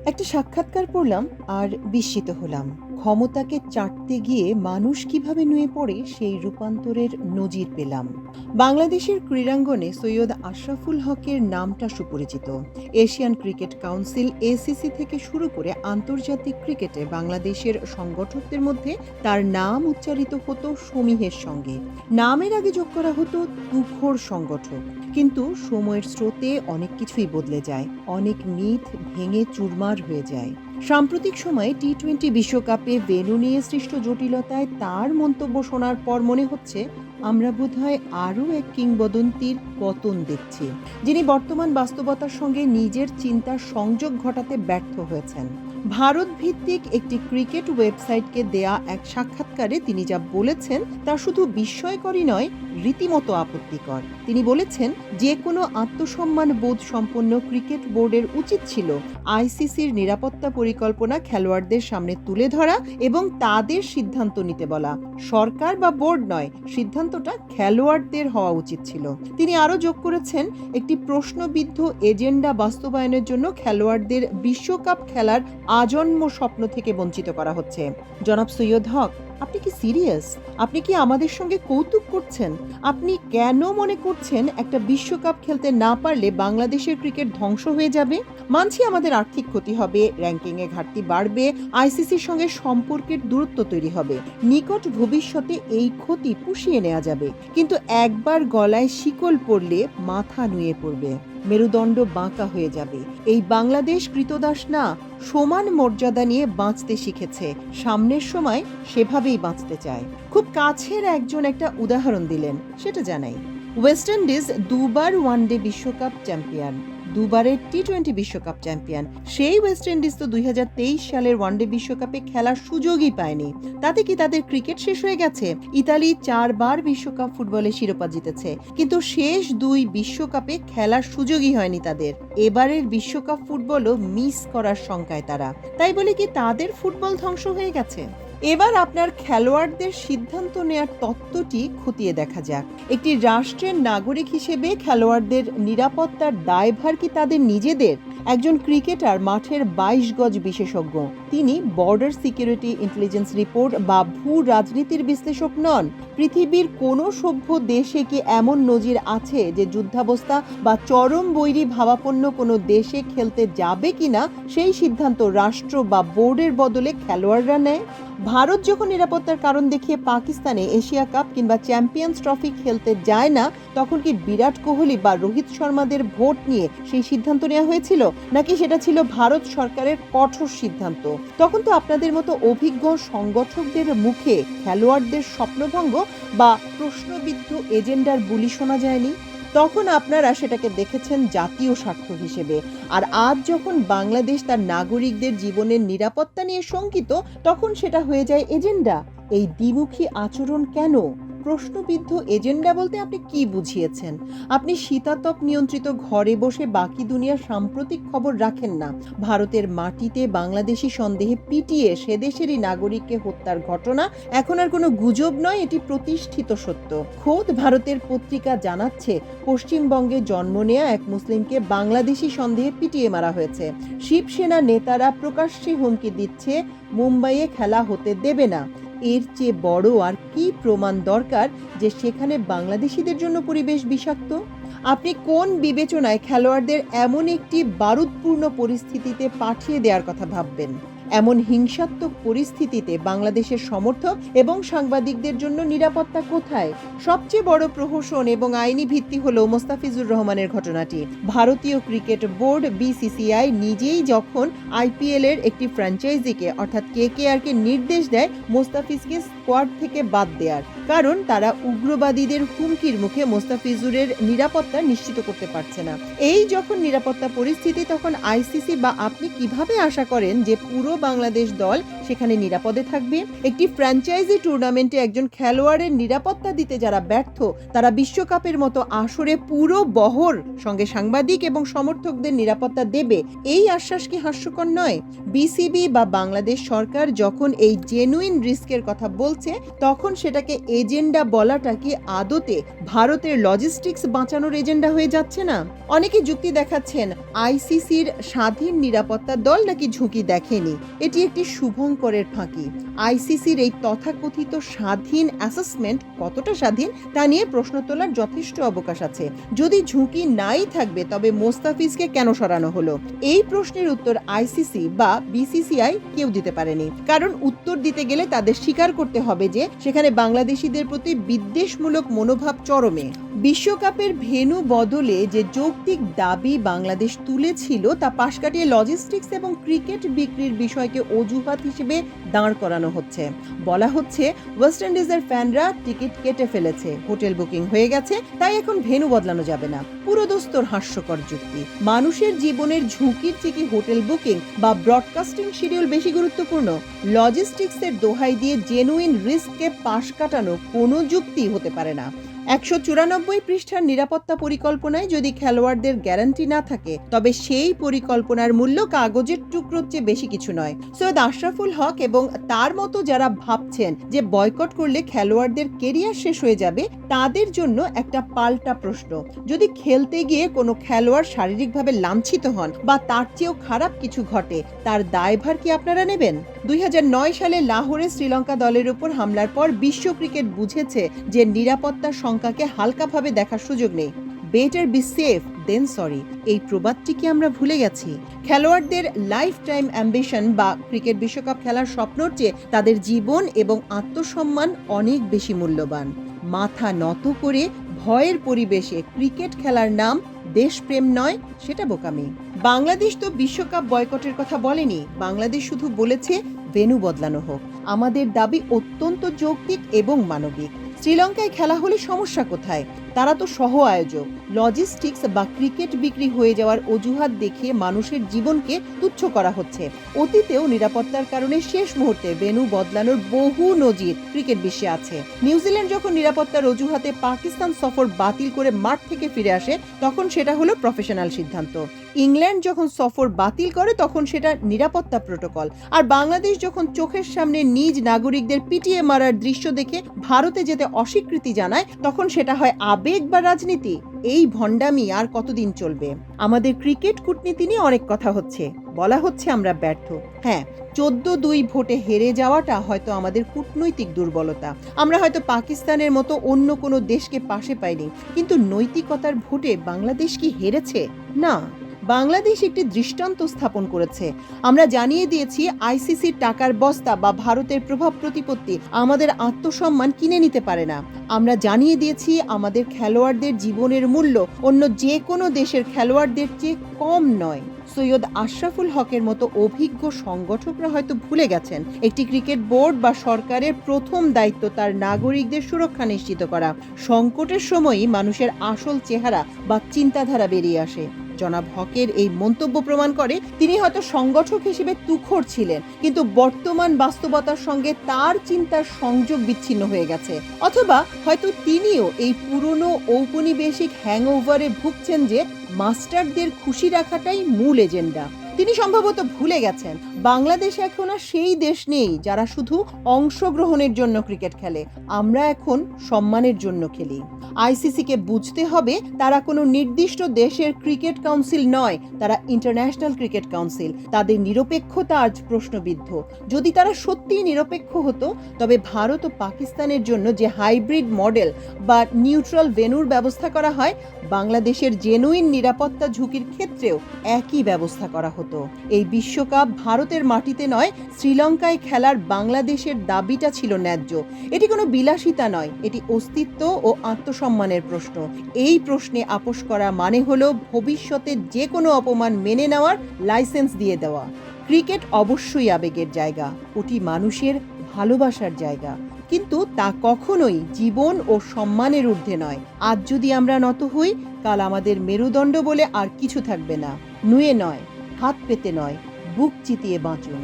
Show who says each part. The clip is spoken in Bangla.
Speaker 1: একটা সাক্ষাৎকার পড়লাম আর বিস্মিত হলাম। ক্ষমতাকে চাটতে গিয়ে মানুষ কিভাবে নুয়ে পড়ে সেই রূপান্তরের নজির পেলাম। বাংলাদেশের ক্রীড়াঙ্গনে সৈয়দ আশরাফুল হকের নামটা সুপরিচিত। এশিয়ান ক্রিকেট কাউন্সিল এসিসি থেকে শুরু করে আন্তর্জাতিক ক্রিকেটে বাংলাদেশের সংগঠকদের মধ্যে তার নাম উচ্চারিত হতো সমীহের সঙ্গে। নামের আগে যোগ করা হতো তুখোড় সংগঠক। কিন্তু সময়ের স্রোতে অনেক কিছুই বদলে যায়, অনেক মিথ ভেঙে চুরমার হয়ে যায়। সাম্প্রতিক সময়ে টি-20 বিশ্বকাপে ভেন্যু নিয়ে সৃষ্ট জটিলতায় তার মন্তব্য শোনার পর মনে হচ্ছে আমরা বোধহয় আরও এক কিংবদন্তির পতন দেখছি, যিনি বর্তমান বাস্তবতার সঙ্গে নিজের চিন্তার সংযোগ ঘটাতে ব্যর্থ হয়েছেন। ভারত ভিত্তিক একটি ক্রিকেট ওয়েবসাইটকে দেয়া এক সাক্ষাৎকারে তিনি যা বলেছেন তা শুধু বিস্ময়করই নয়, রীতিমতো আপত্তিকর। তিনি বলেছেন, যে কোনো আত্মসম্মান বোধ সম্পন্ন ক্রিকেট বোর্ডের উচিত ছিল আইসিসির নিরাপত্তা পরিকল্পনা খেলোয়াড়দের সামনে তুলে ধরা এবং তাদের সিদ্ধান্ত নিতে বলা। সরকার বা বোর্ড নয়, সিদ্ধান্তটা খেলোয়াড়দের হওয়া উচিত ছিল। তিনি আরও যোগ করেছেন, একটি প্রশ্নবিদ্ধ এজেন্ডা বাস্তবায়নের জন্য খেলোয়াড়দের বিশ্বকাপ খেলার আজন্ম স্বপ্ন থেকে বঞ্চিত করা হচ্ছে। জনাব সৈয়দ হক, আপনি কি সিরিয়াস? আপনি কি আমাদের সঙ্গে কৌতুক করছেন? আপনি কেন মনে করছেন একটা বিশ্বকাপ খেলতে না পারলে বাংলাদেশের ক্রিকেট ধ্বংস হয়ে যাবে? মানছি আমাদের আর্থিক ক্ষতি হবে, র্যাঙ্কিংয়ে ঘাটতি বাড়বে, আইসিসির সঙ্গে সম্পর্কের দূরত্ব তৈরি হবে। নিকট ভবিষ্যতে এই ক্ষতি পুষিয়ে নেওয়া যাবে, কিন্তু একবার গলায় শিকল পড়লে মাথা নুয়ে পড়বে, মেরুদণ্ড বাঁকা হয়ে যাবে। এই বাংলাদেশ কৃতদাস না, সমান মর্যাদা নিয়ে বাঁচতে শিখেছে, সামনের সময় সেভাবেই বাঁচতে চায়। খুব কাছের একজন একটা উদাহরণ দিলেন, সেটা জানাই। ওয়েস্ট ইন্ডিজ দুবার ওয়ানডে বিশ্বকাপ চ্যাম্পিয়ন, দুবারের টি-20 বিশ্বকাপ চ্যাম্পিয়ন। সেই ওয়েস্ট ইন্ডিজ তো 2023 সালের ওয়ানডে বিশ্বকাপে খেলার সুযোগই পায়নি। তাতে কি তাদের ক্রিকেট শেষ হয়ে গেছে? ইতালি 4 বার বিশ্বকাপ ফুটবলে শিরোপা জিতেছে, কিন্তু শেষ 2 বিশ্বকাপে খেলার সুযোগই হয়নি তাদের। এবারের বিশ্বকাপ ফুটবলও মিস করার শঙ্কায় তারা। তাই বলে কি তাদের ফুটবল ধ্বংস হয়ে গেছে? এবার আপনার খেলোয়াড়দের সিদ্ধান্ত নেয়ার তত্ত্বটি খতিয়ে দেখা যাক। একটি রাষ্ট্রের নাগরিক হিসেবে খেলোয়াড়দের নিরাপত্তার দায়ভার কি তাদের নিজেদের? একজন ক্রিকেটার মাঠের 22 গজ বিশেষজ্ঞ, তিনি বর্ডার সিকিউরিটি ইন্টেলিজেন্স রিপোর্ট বা ভূ রাজনীতির বিশ্লেষক নন। পৃথিবীর কোনো সভ্য দেশে কি এমন নজির আছে যে যুদ্ধাবস্থা বা চরম বৈরী ভাবাপন্ন কোনো দেশে খেলতে যাবে কিনা সেই সিদ্ধান্ত রাষ্ট্র বা বোর্ডের বদলে খেলোয়াড়রা নেয়? ভারত যখন নিরাপত্তার কারণ দেখিয়ে পাকিস্তানে এশিয়া কাপ কিংবা চ্যাম্পিয়ন্স ট্রফি খেলতে যায় না, তখন কি বিরাট কোহলি বা রোহিত শর্মাদের ভোট নিয়ে সেই সিদ্ধান্ত নেওয়া হয়েছিল, নাকি সেটা ছিল ভারত সরকারের কঠোর সিদ্ধান্ত? তখন তো আপনাদের মতো অভিজ্ঞ সংগঠকদের মুখে খেলোয়াড়দের স্বপ্নভঙ্গ বা প্রশ্নবিদ্ধ এজেন্ডার বুলি শোনা যায়নি। তখন আপনারা সেটাকে দেখেছেন জাতীয় স্বার্থ হিসেবে। আর আজ যখন বাংলাদেশ তার নাগরিকদের জীবনের নিরাপত্তা নিয়ে শঙ্কিত, তখন সেটা হয়ে যায় এজেন্ডা। এই দ্বিমুখী আচরণ কেন? প্রশ্নবিদ্ধ এজেন্ডা বলতে আপনি কি বুঝিয়েছেন? আপনি শীতাতপ নিয়ন্ত্রিত ঘরে বসে বাকি দুনিয়ার সাম্প্রতিক খবর রাখেন না। ভারতের মাটিতে বাংলাদেশি সন্দেহে পিটিয়ে সে দেশেরই নাগরিককে হত্যার ঘটনা এখন আর কোনো গুজব নয়, এটি প্রতিষ্ঠিত সত্য। খোদ ভারতের পত্রিকা জানাচ্ছে, পশ্চিমবঙ্গে জন্ম নেয়া এক মুসলিমকে বাংলাদেশি সন্দেহে পিটিয়ে মারা হয়েছে। শিবসেনা নেতারা প্রকাশ্যে হুমকি দিচ্ছে মুম্বাইয়ে খেলা হতে দেবে না। এর চেয়ে বড় আর কি প্রমাণ দরকার যে সেখানে বাংলাদেশিদের জন্য পরিবেশ বিষাক্ত? আপনি কোন বিবেচনায় খেলোয়াড়দের এমন একটি বারুদপূর্ণ পরিস্থিতিতে পাঠিয়ে দেওয়ার কথা ভাববেন? এমন হিংসাত্মক পরিস্থিতিতে বাংলাদেশের সমর্থক এবং সাংবাদিকদের জন্য নিরাপত্তা কোথায়? সবচেয়ে বড় প্রহসন এবং আইনি ভিত্তি হলো মোস্তাফিজুর রহমানের ঘটনাটি। ভারতীয় ক্রিকেট বোর্ড বিসিসিআই নিজেই যখন আইপিএল এর একটি ফ্র্যাঞ্চাইজিকে অর্থাৎ কেকেআরকে নির্দেশ দেয় মোস্তাফিজকে স্কোয়াড থেকে বাদ দেওয়ার, কারণ তারা উগ্রবাদীদের হুমকির মুখে মোস্তাফিজুরের নিরাপত্তা নিশ্চিত করতে পারছে না। এই যখন নিরাপত্তা পরিস্থিতি, তখন আইসিসি বা আপনি কিভাবে আশা করেন যে পুরো বাংলাদেশ দল সেখানে নিরাপদে থাকবে? একটি ফ্র্যাঞ্চাইজি টুর্নামেন্টে একজন খেলোয়াড়ের নিরাপত্তা দিতে যারা ব্যর্থ, তারা বিশ্বকাপের মতো আসরে পুরো বহর সঙ্গে সাংবাদিক এবং সমর্থকদের নিরাপত্তা দেবে, এই আশ্বাস কি হাস্যকর নয়? বিসিবি বা বাংলাদেশ সরকার যখন এই জেনুইন রিস্কের কথা বলছে, তখন সেটাকে এজেন্ডা বলাটা কি আদতে ভারতের লজিস্টিক্স বাঁচানোর এজেন্ডা হয়ে যাচ্ছে না? অনেকে যুক্তি দেখাচ্ছেন আইসিসির স্বাধীন নিরাপত্তা দল নাকি ঝুঁকি দেখেনি। এটি একটি শুভঙ্করের ফাঁকি। আইসিসির এই তথাকথিত স্বাধীন অ্যাসেসমেন্ট কতটা স্বাধীন তা নিয়ে প্রশ্ন তোলার যথেষ্ট অবকাশ আছে। যদি ঝুঁকি নাই থাকবে তবে মোস্তাফিজকে কেন সরানো হলো? এই প্রশ্নের উত্তর আইসিসি বা বিসিসিআই কেউ দিতে পারেনি, কারণ উত্তর দিতে গেলে তাদের স্বীকার করতে হবে যে সেখানে বাংলাদেশিদের প্রতি বিদ্বেষমূলক মনোভাব চরমে। বিশ্বকাপের ভেন্যু বদলে যে যৌক্তিক দাবি বাংলাদেশ তুলেছিল তা পাশ কাটিয়ে লজিস্টিক্স এবং ক্রিকেট বিক্রির বিষয়কে অজুহাত হিসেবে দাঁড় করানো হচ্ছে। বলা হচ্ছে ওয়েস্ট ইন্ডিজের ফ্যানরা টিকিট কেটে ফেলেছে, হোটেল বুকিং হয়ে গেছে, তাই এখন ভেন্যু বদলানো যাবে না। পুরোদস্তর হাস্যকর যুক্তি। মানুষের জীবনের ঝুঁকির থেকে হোটেল বুকিং বা ব্রডকাস্টিং শিডিউল বেশি গুরুত্বপূর্ণ? লজিস্টিক্সের দোহাই দিয়ে জেনুইন রিস্ককে পাশ কাটানো কোনো যুক্তি হতে পারে না। 194 পৃষ্ঠার নিরাপত্তা পরিকল্পনায় যদি খেলোয়াড়দের গ্যারান্টি না থাকে তবে সেই পরিকল্পনার মূল্য কাগজের টুকরোর চেয়ে বেশি কিছু নয়। সৈয়দ আশরাফুল হক এবং তার মতো যারা ভাবছেন যে বয়কট করলে খেলোয়াড়দের কেরিয়ার শেষ হয়ে যাবে তাদের জন্য একটা পাল্টা প্রশ্ন, যদি খেলতে গিয়ে কোনো খেলোয়াড় শারীরিকভাবে লাঞ্ছিত হন বা তার চেয়েও খারাপ কিছু ঘটে তার দায়ভার কি আপনারা নেবেন? 2009 সালে লাহোরে শ্রীলঙ্কা দলের উপর হামলার পর বিশ্ব ক্রিকেট বুঝেছে যে নিরাপত্তার সংখ্যাকে হালকাভাবে দেখার সুযোগ নেই। Better be safe than sorry, এই প্রবাদটি কি আমরা ভুলে গেছি? খেলোয়াড়দের লাইফ টাইম অ্যাম্বিশন বা ক্রিকেট বিশ্বকাপ খেলার স্বপ্নর চেয়ে তাদের জীবন এবং আত্মসম্মান অনেক বেশি মূল্যবান। মাথা নত করে ভয়ের পরিবেশে ক্রিকেট খেলার নাম দেশপ্রেম নয়, সেটা বোকামি। বাংলাদেশ তো বিশ্বকাপ বয়কটের কথা বলেনি, বাংলাদেশ শুধু বলেছে ভেন্যু বদলানো হোক। আমাদের দাবি অত্যন্ত যৌক্তিক এবং মানবিক। শ্রীলঙ্কায় খেলা হলে সমস্যা কোথায়? তারা তো সহ আয়োজক। লজিস্টিক্স বা ক্রিকেট বিক্রি হয়ে যাওয়ার অজুহাত দেখিয়ে মানুষের জীবনকে তুচ্ছ করা হচ্ছে। অতীতেও নিরাপত্তার কারণে শেষ মুহূর্তে ভেন্যু বদলানোর বহু নজির ক্রিকেট বিশ্বে আছে। নিউজিল্যান্ড যখন নিরাপত্তার অজুহাতে পাকিস্তান সফর বাতিল করে মাঠ থেকে ফিরে আসে তখন সেটা হলো প্রফেশনাল সিদ্ধান্ত। ইংল্যান্ড যখন সফর বাতিল করে তখন সেটা নিরাপত্তা প্রোটোকল। আর বাংলাদেশ যখন চোখের সামনে নিজ নাগরিকদের পিটিয়ে মারার দৃশ্য দেখে ভারতে যেতে অস্বীকৃতি জানায় তখন সেটা হয় আবেগ বা রাজনীতি। এই ভণ্ডামি আর কতদিন চলবে? আমাদের ক্রিকেট কূটনীতি নিয়ে অনেক কথা হচ্ছে, বলা হচ্ছে আমরা ব্যর্থ। হ্যাঁ, 14-2 ভোটে হেরে যাওয়াটা হয়তো আমাদের কূটনৈতিক দুর্বলতা। আমরা হয়তো পাকিস্তানের মতো অন্য কোনো দেশকে পাশে পাইনি, কিন্তু নৈতিকতার ভোটে বাংলাদেশ কি হেরেছে? না, বাংলাদেশ একটি দৃষ্টান্ত স্থাপন করেছে। আমরা জানিয়ে দিয়েছি আইসিসির টাকার বস্তা বা ভারতের প্রভাব প্রতিপত্তি আমাদের আত্মসম্মান কিনে নিতে পারে না। আমরা জানিয়ে দিয়েছি আমাদের খেলোয়াড়দের জীবনের মূল্য অন্য যে কোনো দেশের খেলোয়াড়দের চেয়ে কম নয়। সৈয়দ আশরাফুল হকের মতো অভিজ্ঞ সংগঠকরা হয়তো ভুলে গেছেন একটি ক্রিকেট বোর্ড বা সরকারের প্রথম দায়িত্ব তার নাগরিকদের সুরক্ষা নিশ্চিত করা। সংকটের সময়ই মানুষের আসল চেহারা বা চিন্তাধারা বেরিয়ে আসে। জনাব হকের এই মন্তব্য প্রমাণ করে তিনি হয়তো সংগঠক হিসেবে তুখোড় ছিলেন, কিন্তু বর্তমান বাস্তবতার সঙ্গে তার চিন্তার সংযোগ বিচ্ছিন্ন হয়ে গেছে। অথবা হয়তো তিনিও এই পুরনো ঔপনিবেশিক হ্যাংওভারে ভুগছেন যে মাস্টারদের খুশি রাখাটাই মূল এজেন্ডা। তিনি সম্ভবত ভুলে গেছেন বাংলাদেশ এখন আর সেই দেশ নেই যারা শুধু অংশগ্রহণের জন্য ক্রিকেট খেলে। আমরা এখন সম্মানের জন্য খেলি। আইসিসিকে বুঝতে হবে তারা কোনো নির্দিষ্ট দেশের ক্রিকেট কাউন্সিল নয়, তারা ইন্টারন্যাশনাল ক্রিকেট কাউন্সিল। তাদের নিরপেক্ষতা আজ প্রশ্নবিদ্ধ। যদি তারা সত্যিই নিরপেক্ষ হতো তবে ভারত ও পাকিস্তানের জন্য যে হাইব্রিড মডেল বা নিউট্রাল ভেন্যুর ব্যবস্থা করা হয়, বাংলাদেশের জেনুইন নিরাপত্তা ঝুঁকির ক্ষেত্রেও একই ব্যবস্থা করা হতো। এই বিশ্বকাপ ভারতের মাটিতে নয়, শ্রীলঙ্কায় খেলার বাংলাদেশের দাবিটা ছিল ন্যায্য। এটি কোনো বিলাসিতা নয়, এটি অস্তিত্ব ও আত্মসম্মানের প্রশ্ন। এই প্রশ্নে আপোষ করা মানে হলো ভবিষ্যতে যে কোনো অপমান মেনে নেওয়ার লাইসেন্স দিয়ে দেওয়া। ক্রিকেট অবশ্যই আবেগের জায়গা, ওটি মানুষের ভালোবাসার জায়গা, কিন্তু তা কখনোই জীবন ও সম্মানের ঊর্ধ্বে নয়। আজ যদি আমরা নত হই, কাল আমাদের মেরুদণ্ড বলে আর কিছু থাকবে না। নুয়ে নয়, হাত পেতে নয়, বুক চিতিয়ে বাঁচুন।